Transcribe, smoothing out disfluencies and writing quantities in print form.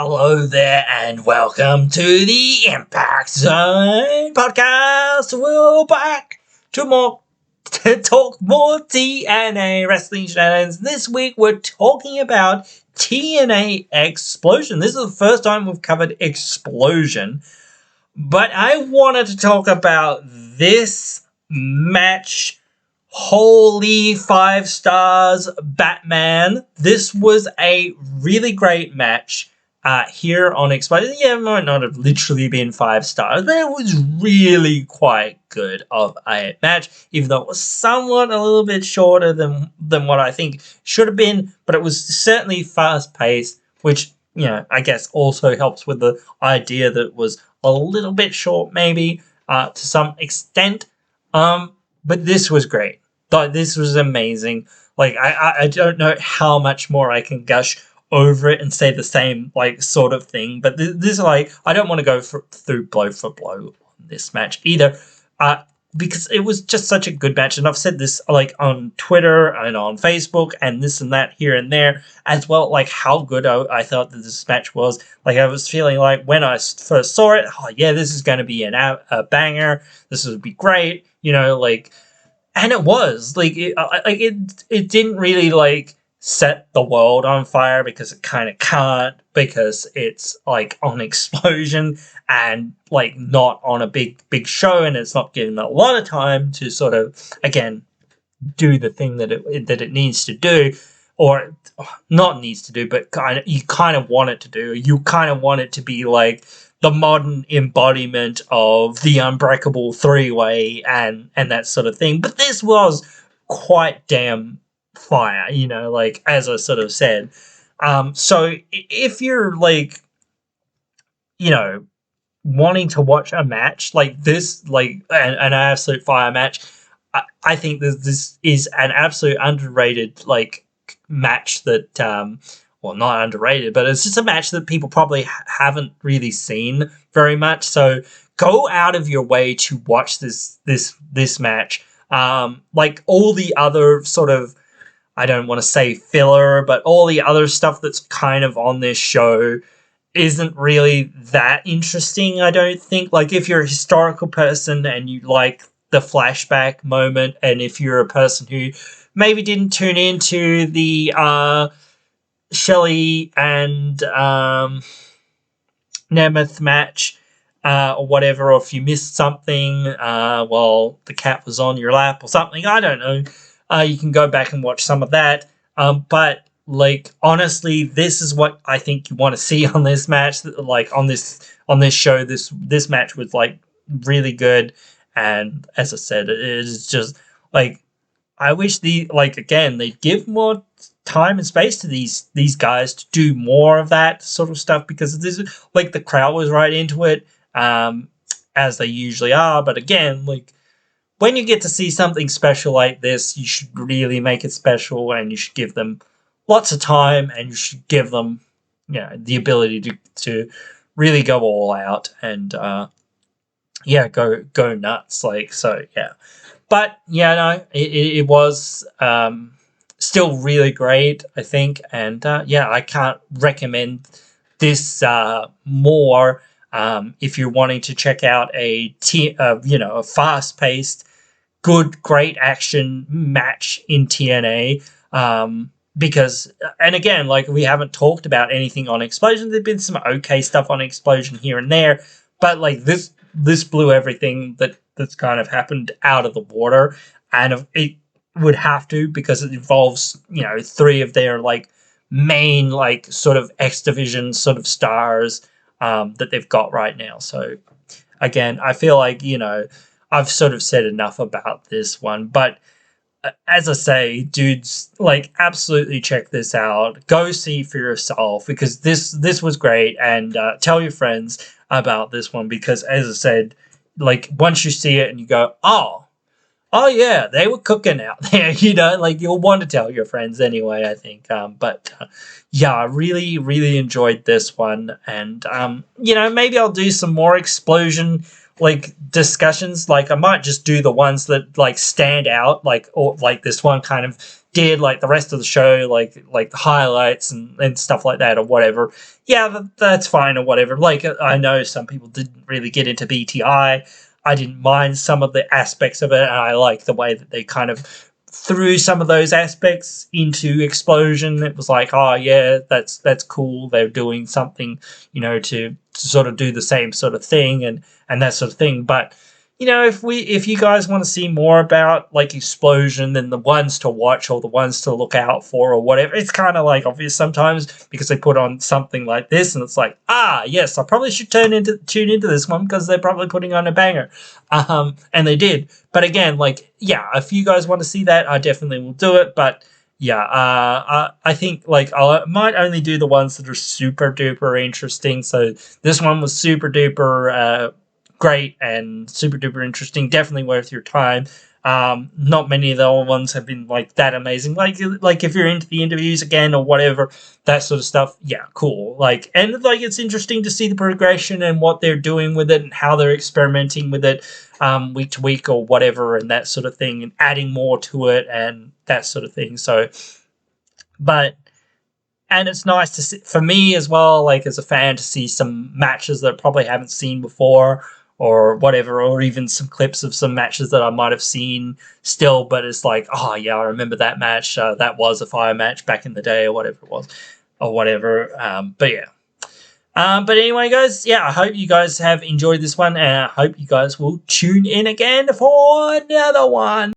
Hello there and welcome to the Impact Zone podcast. We're back to talk more TNA wrestling shenanigans. This week we're talking about TNA Xplosion. This is the first time we've covered Xplosion, but I wanted to talk about this match. Holy 5 stars, Batman. This was a really great match here on Xplosion. Yeah, it might not have literally been 5 stars, but it was really quite good of a match, even though it was somewhat a little bit shorter than what I think should have been, but it was certainly fast-paced, which, you know, I guess also helps with the idea that it was a little bit short, maybe, to some extent. But this was great. This was amazing. Like, I don't know how much more I can gush over it and say the same, like, sort of thing. But this like, I don't want to go through blow for blow on this match either. Because it was just such a good match. And I've said this, like, on Twitter and on Facebook and this and that here and there as well, like, how good I thought that this match was. Like, I was feeling like when I first saw it, oh, yeah, this is going to be a banger. This would be great. You know, like... And it was like it didn't really like set the world on fire because it kind of can't, because it's like on Xplosion and like not on a big show, and it's not given a lot of time to sort of again do the thing that it needs to do, or not needs to do, but you kind of want it to do. You kind of want it to be like the modern embodiment of the Unbreakable three-way and that sort of thing. But this was quite damn fire, you know, like, as I sort of said. So if you're, like, you know, wanting to watch a match like this, like an absolute fire match, I think this is an absolute underrated, like, match that... well, not underrated, but it's just a match that people probably haven't really seen very much. So go out of your way to watch this match. Like all the other sort of, I don't want to say filler, but all the other stuff that's kind of on this show isn't really that interesting, I don't think. Like, if you're a historical person and you like the flashback moment, and if you're a person who maybe didn't tune into the Shelley and Nemeth match or whatever, or if you missed something while the cat was on your lap or something, I don't know, you can go back and watch some of that. But like, honestly, this is what I think you want to see on this match. Like, on this show, this match was like really good, and as I said, it is just like, I wish they'd give more time and space to these guys to do more of that sort of stuff, because this, like, the crowd was right into it, as they usually are. But again, like, when you get to see something special like this, you should really make it special, and you should give them lots of time, and you should give them, you know, the ability to really go all out and go nuts. Like, so yeah. But yeah, no, it was still really great, I think, and yeah, I can't recommend this more if you're wanting to check out a fast-paced, good, great action match in TNA. Because, and again, like, we haven't talked about anything on Xplosion. There's been some okay stuff on Xplosion here and there, but like this blew everything that's kind of happened out of the water, and it would have to, because it involves, you know, 3 of their like main, like, sort of X Division sort of stars that they've got right now. So again, I feel like, you know, I've sort of said enough about this one, but as I say, dudes, like, absolutely check this out. Go see for yourself, because this was great, and tell your friends about this one, because as I said, like, once you see it and you go, oh yeah, they were cooking out there, you know, like, you'll want to tell your friends anyway, I think. But yeah, I really, really enjoyed this one, and you know, maybe I'll do some more Xplosion like discussions, like I might just do the ones that like stand out, like, or like this one kind of did, like the rest of the show, like the highlights and stuff like that or whatever. Yeah, that's fine or whatever. Like I know some people didn't really get into BTI. I didn't mind some of the aspects of it, and I like the way that they kind of threw some of those aspects into Xplosion. It was like, oh yeah, that's cool. They're doing something, to sort of do the same sort of thing and that sort of thing. But if you guys want to see more about like Xplosion, then the ones to watch or the ones to look out for or whatever, it's kind of like obvious sometimes because they put on something like this and it's like, yes, I probably should tune into this one because they're probably putting on a banger. And they did. But again, like, yeah, if you guys want to see that, I definitely will do it. But yeah, I think like I might only do the ones that are super duper interesting. So this one was super duper great and super duper interesting. Definitely worth your time. Not many of the old ones have been like that amazing. Like if you're into the interviews again or whatever, that sort of stuff, yeah, cool. Like, and like it's interesting to see the progression and what they're doing with it and how they're experimenting with it week to week or whatever and that sort of thing, and adding more to it and that sort of thing. So, and it's nice to see, for me as well, like as a fan, to see some matches that I probably haven't seen before or whatever, or even some clips of some matches that I might have seen still, but it's like, oh yeah, I remember that match. That was a fire match back in the day or whatever it was or whatever. But yeah. But anyway, guys, yeah, I hope you guys have enjoyed this one, and I hope you guys will tune in again for another one.